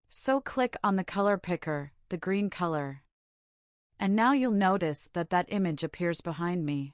So click on the color picker, the green color. And now you'll notice that that image appears behind me.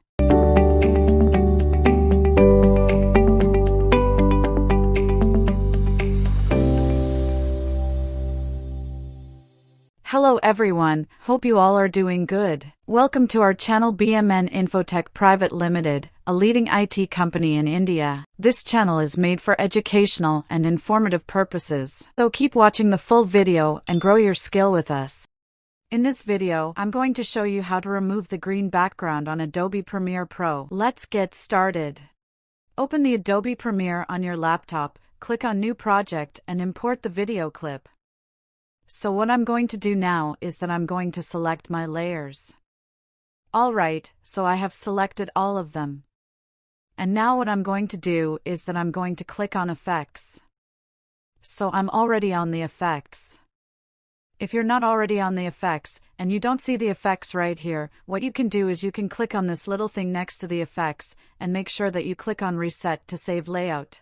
Hello everyone, hope you all are doing good. Welcome to our channel BMN Infotech Private Limited, a leading IT company in India. This channel is made for educational and informative purposes. So keep watching the full video and grow your skill with us. In this video, I'm going to show you how to remove the green background on Adobe Premiere Pro. Let's get started. Open the Adobe Premiere on your laptop, click on New Project and import the video clip. So what I'm going to do now is that I'm going to select my layers. Alright, so I have selected all of them. And now what I'm going to do is that I'm going to click on Effects. So I'm already on the Effects. If you're not already on the Effects, and you don't see the effects right here, what you can do is you can click on this little thing next to the effects, and make sure that you click on Reset to save layout.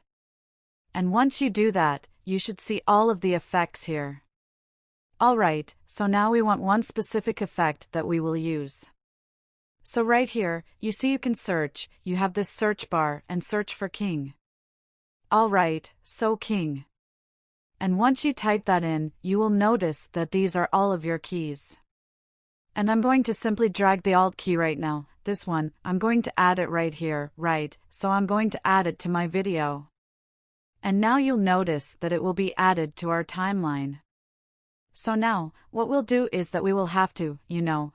And once you do that, you should see all of the effects here. Alright, so now we want one specific effect that we will use. So right here, you see you can search, you have this search bar and search for king. Alright, so king. And once you type that in, you will notice that these are all of your keys. And I'm going to simply drag the Alt key right now, this one, I'm going to add it right here, right, so I'm going to add it to my video. And now you'll notice that it will be added to our timeline. So now, what we'll do is that we will have to,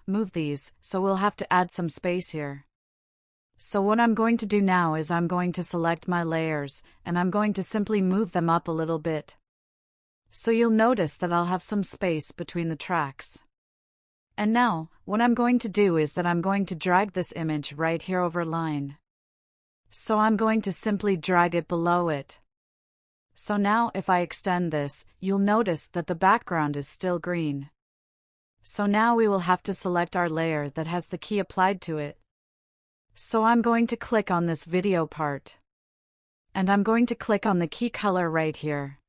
move these, so we'll have to add some space here. So what I'm going to do now is I'm going to select my layers, and I'm going to simply move them up a little bit. So you'll notice that I'll have some space between the tracks. And now, what I'm going to do is that I'm going to drag this image right here over line. So I'm going to simply drag it below it. So now if I extend this, you'll notice that the background is still green. So now we will have to select our layer that has the key applied to it. So I'm going to click on this video part. And I'm going to click on the key color right here.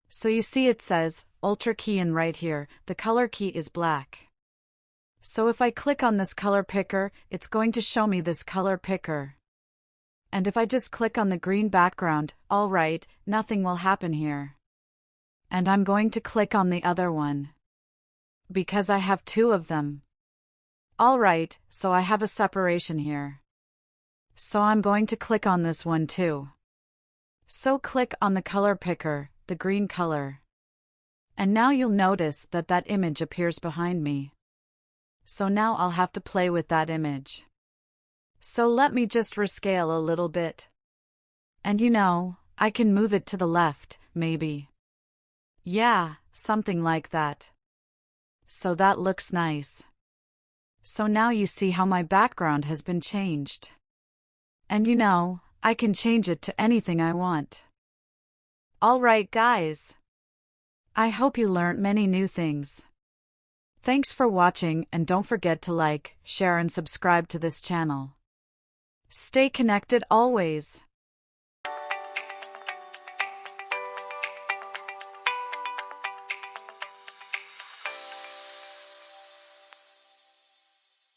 So you see it says, Ultra Key, and right here, the color key is black. So if I click on this color picker, it's going to show me this color picker. And if I just click on the green background, alright, nothing will happen here. And I'm going to click on the other one. Because I have two of them. Alright, so I have a separation here. So I'm going to click on this one too. So click on the color picker, the green color. And now you'll notice that that image appears behind me. So now I'll have to play with that image. So let me just rescale a little bit. And I can move it to the left, maybe. Yeah, something like that. So that looks nice. So now you see how my background has been changed. And I can change it to anything I want. Alright guys. I hope you learned many new things. Thanks for watching, and don't forget to like, share and subscribe to this channel. Stay connected always.